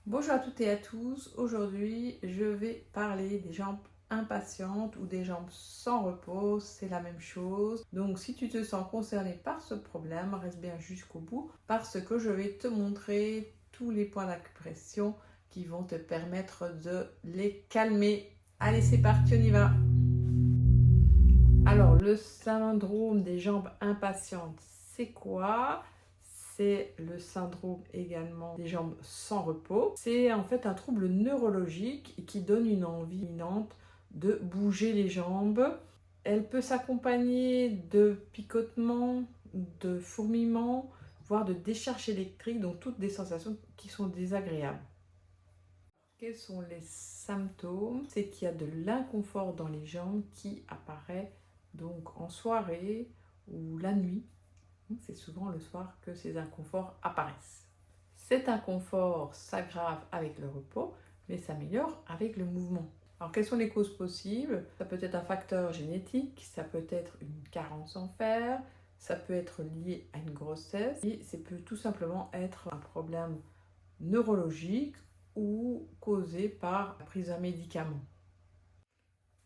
Bonjour à toutes et à tous. Aujourd'hui, je vais parler des jambes impatientes ou des jambes sans repos. C'est la même chose. Donc, si tu te sens concerné par ce problème, reste bien jusqu'au bout parce que je vais te montrer tous les points d'acupression qui vont te permettre de les calmer. Allez, c'est parti, on y va. Alors, le syndrome des jambes impatientes, c'est quoi? C'est le syndrome également des jambes sans repos. C'est en fait un trouble neurologique qui donne une envie imminente de bouger les jambes. Elle peut s'accompagner de picotements, de fourmillements, voire de décharges électriques, donc toutes des sensations qui sont désagréables. Quels sont les symptômes? C'est qu'il y a de l'inconfort dans les jambes qui apparaît donc en soirée ou la nuit. C'est souvent le soir que ces inconforts apparaissent. Cet inconfort s'aggrave avec le repos, mais s'améliore avec le mouvement. Alors, quelles sont les causes possibles? Ça peut être un facteur génétique, ça peut être une carence en fer, ça peut être lié à une grossesse, et ça peut tout simplement être un problème neurologique ou causé par la prise d'un médicament.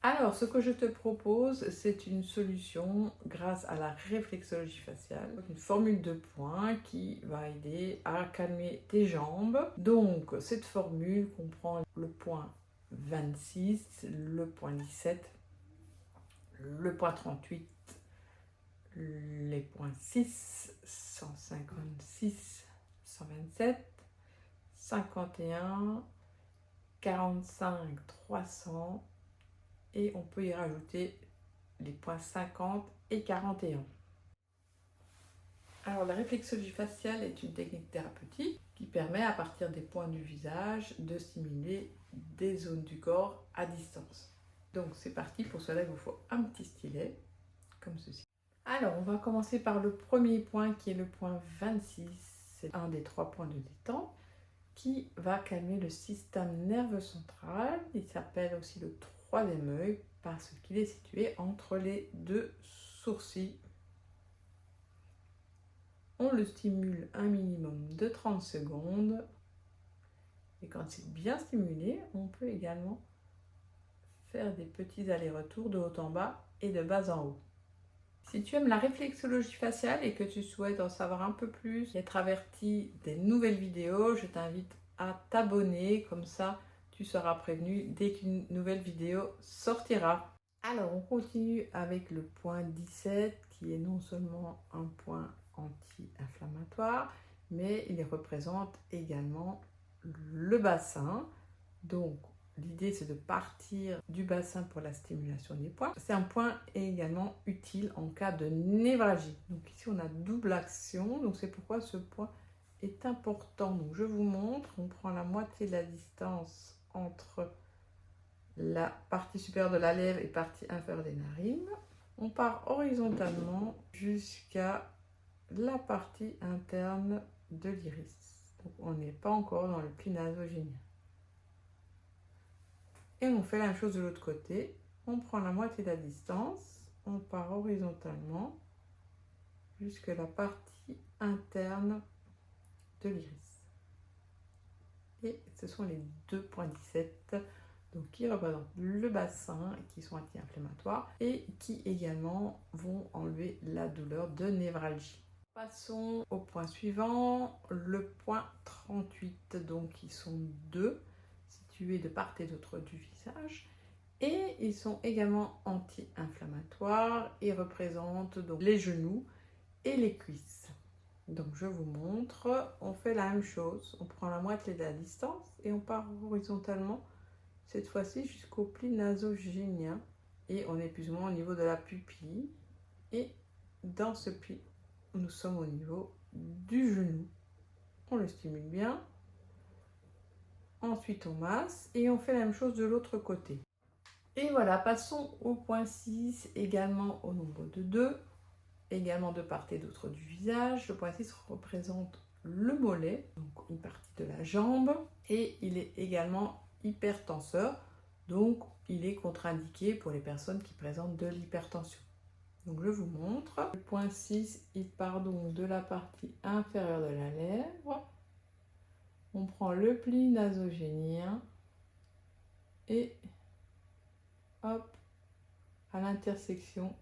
Alors, ce que je te propose, c'est une solution grâce à la réflexologie faciale, une formule de points qui va aider à calmer tes jambes. Donc, cette formule comprend le point 26, le point 17, le point 38, les points 6, 156, 127, 51, 45, 300 et on peut y rajouter les points 50 et 41. Alors la réflexologie faciale est une technique thérapeutique qui permet à partir des points du visage de stimuler des zones du corps à distance. Donc c'est parti, pour cela il vous faut un petit stylet comme ceci. Alors on va commencer par le premier point qui est le point 26, c'est un des 3 points de détente qui va calmer le système nerveux central. Il s'appelle aussi le troisième œil parce qu'il est situé entre les 2 sourcils. On le stimule un minimum de 30 secondes. Et quand c'est bien stimulé, on peut également faire des petits allers-retours de haut en bas et de bas en haut. Si tu aimes la réflexologie faciale et que tu souhaites en savoir un peu plus et être averti des nouvelles vidéos, je t'invite à t'abonner, comme ça tu seras prévenu dès qu'une nouvelle vidéo sortira. Alors on continue avec le point 17 qui est non seulement un point anti-inflammatoire, mais il représente également le bassin. Donc l'idée c'est de partir du bassin pour la stimulation des points. C'est un point également utile en cas de névralgie. Donc ici on a double action, donc c'est pourquoi ce point est important. Donc je vous montre, on prend la moitié de la distance entre la partie supérieure de la lèvre et partie inférieure des narines. On part horizontalement jusqu'à la partie interne de l'iris. Donc on n'est pas encore dans le pli nasogénien. Et on fait la même chose de l'autre côté. On prend la moitié de la distance, on part horizontalement jusqu'à la partie interne de l'iris. Et ce sont les 2,17 donc qui représentent le bassin, qui sont anti-inflammatoires et qui également vont enlever la douleur de névralgie. Passons au point suivant, le point 38, donc ils sont 2, situés de part et d'autre du visage. Et ils sont également anti-inflammatoires et représentent donc les genoux et les cuisses. Donc je vous montre, on fait la même chose, on prend la moitié de la distance et on part horizontalement, cette fois-ci jusqu'au pli nasogénien. Et on est plus ou moins au niveau de la pupille. Et dans ce pli, nous sommes au niveau du genou. On le stimule bien. Ensuite on masse et on fait la même chose de l'autre côté. Et voilà, passons au point 6, également au nombre de 2, également de part et d'autre du visage. Le point 6 représente le mollet, donc une partie de la jambe, et il est également hypertenseur, donc il est contre-indiqué pour les personnes qui présentent de l'hypertension. Donc je vous montre. Le point 6, il part donc de la partie inférieure de la lèvre On prend le pli nasogénien et hop, à l'intersection,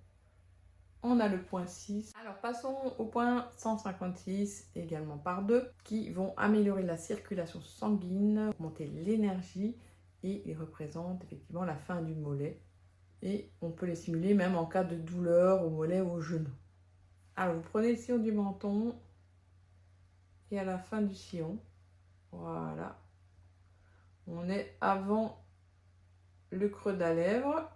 on a le point 6. Alors passons au point 156, également par 2, qui vont améliorer la circulation sanguine, augmenter l'énergie et ils représentent effectivement la fin du mollet. Et on peut les simuler même en cas de douleur au mollet ou au genou. Alors vous prenez le sillon du menton et à la fin du sillon, voilà, on est avant le creux de la lèvre,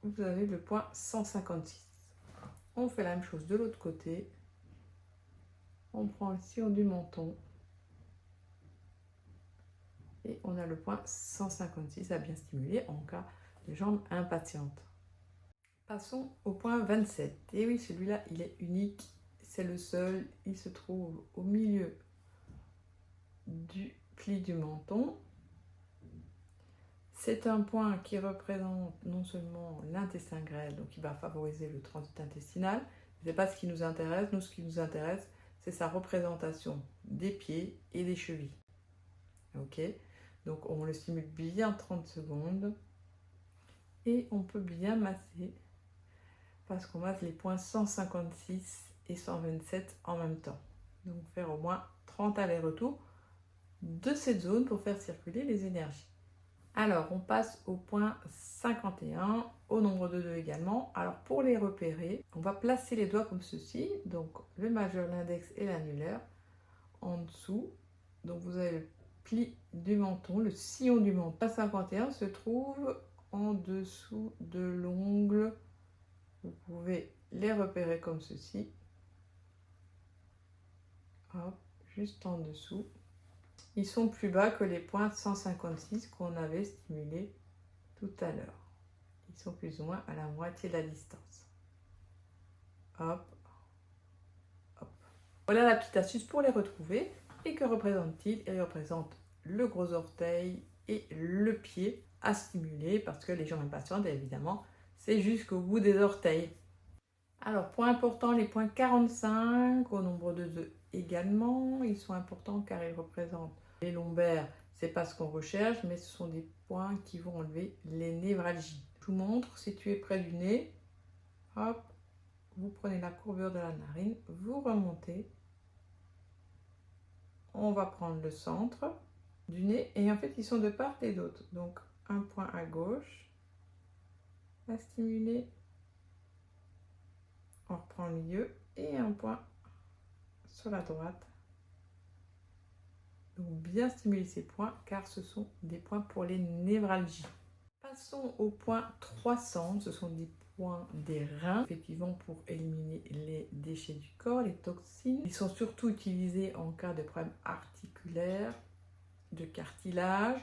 vous avez le point 156. On fait la même chose de l'autre côté, on prend le sillon du menton et on a le point 156 à bien stimuler en cas de jambes impatientes. Passons au point 27. Et oui, celui-là, il est unique. C'est le seul. Il se trouve au milieu du pli du menton. C'est un point qui représente non seulement l'intestin grêle, donc qui va favoriser le transit intestinal. Ce n'est pas ce qui nous intéresse. Nous, ce qui nous intéresse, c'est sa représentation des pieds et des chevilles. Ok? Donc, on le stimule bien 30 secondes. Et on peut bien masser parce qu'on masse les points 156 et 127 en même temps. Donc faire au moins 30 allers-retours de cette zone pour faire circuler les énergies. Alors on passe au point 51, au nombre de 2 également. Alors pour les repérer, on va placer les doigts comme ceci, donc le majeur, l'index et l'annulaire en dessous. Donc vous avez le pli du menton, le sillon du menton. Point 51 se trouve en dessous de l'ongle. Vous pouvez les repérer comme ceci. Hop, juste en dessous. Ils sont plus bas que les points 156 qu'on avait stimulés tout à l'heure. Ils sont plus ou moins à la moitié de la distance. Hop, hop. Voilà la petite astuce pour les retrouver. Et que représente-t-il? Il représente le gros orteil et le pied à stimuler parce que les jambes impatientes, évidemment, c'est jusqu'au bout des orteils. Alors, point important, les points 45 au nombre de 2 également. Ils sont importants car ils représentent les lombaires. C'est pas ce qu'on recherche, mais ce sont des points qui vont enlever les névralgies. Je vous montre, situé près du nez. Hop, vous prenez la courbure de la narine, vous remontez. On va prendre le centre du nez et en fait, ils sont de part et d'autre. Donc, un point à gauche, à stimuler. On reprend le milieu et un point sur la droite. Donc bien stimuler ces points car ce sont des points pour les névralgies. Passons au point 300, ce sont des points des reins, effectivement pour éliminer les déchets du corps, les toxines. Ils sont surtout utilisés en cas de problèmes articulaires, de cartilage,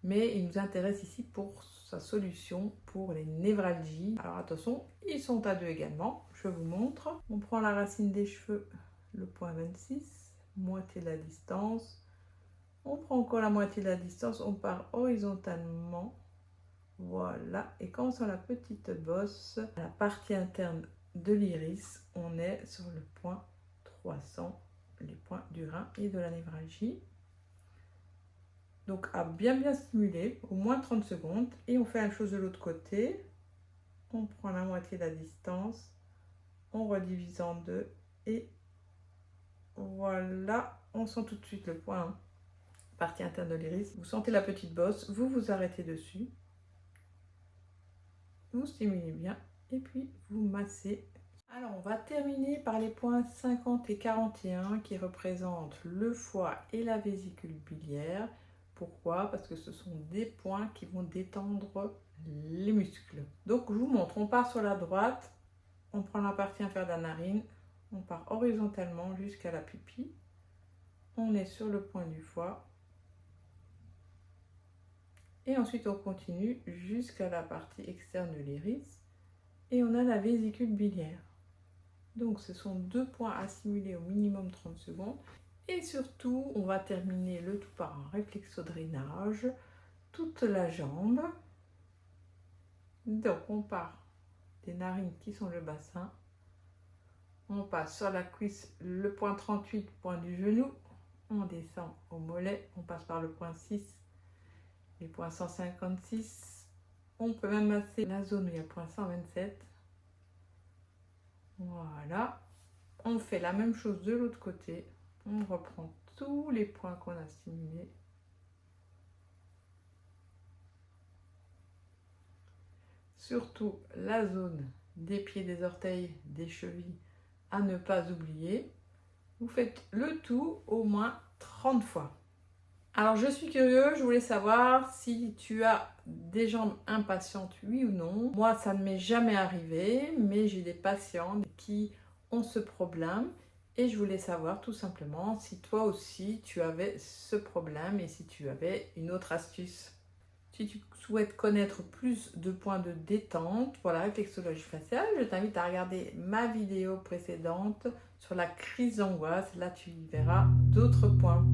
mais ils nous intéressent ici pour sa solution pour les névralgies. Alors attention, ils sont à 2 également, je vous montre. On prend la racine des cheveux, le point 26, moitié de la distance. On prend encore la moitié de la distance, on part horizontalement. Voilà, et quand on sent la petite bosse, à la partie interne de l'iris, on est sur le point 300, les points du rein et de la névralgie. Donc à bien stimuler, au moins 30 secondes, et on fait la même chose de l'autre côté. On prend la moitié de la distance, on redivise en 2, et voilà, on sent tout de suite le point, partie interne de l'iris. Vous sentez la petite bosse, vous vous arrêtez dessus. Vous stimulez bien et puis vous massez. Alors on va terminer par les points 50 et 41 qui représentent le foie et la vésicule biliaire. Pourquoi? Parce que ce sont des points qui vont détendre les muscles. Donc je vous montre, on part sur la droite, on prend la partie inférieure de la narine, on part horizontalement jusqu'à la pupille, on est sur le point du foie. Et ensuite, on continue jusqu'à la partie externe de l'iris. Et on a la vésicule biliaire. Donc, ce sont 2 points à stimuler au minimum 30 secondes. Et surtout, on va terminer le tout par un réflexodrainage, toute la jambe. Donc, on part des narines qui sont le bassin. On passe sur la cuisse, le point 38, point du genou. On descend au mollet, on passe par le point 6, les points 156. On peut même masser la zone où il y a le point 127. Voilà. On fait la même chose de l'autre côté. On reprend tous les points qu'on a stimulés. Surtout la zone des pieds, des orteils, des chevilles à ne pas oublier. Vous faites le tout au moins 30 fois. Alors je suis curieuse, je voulais savoir si tu as des jambes impatientes, oui ou non. Moi ça ne m'est jamais arrivé, mais j'ai des patientes qui ont ce problème et je voulais savoir tout simplement si toi aussi tu avais ce problème et si tu avais une autre astuce. Si tu souhaites connaître plus de points de détente pour la réflexologie faciale, je t'invite à regarder ma vidéo précédente sur la crise d'angoisse. Là, tu y verras d'autres points.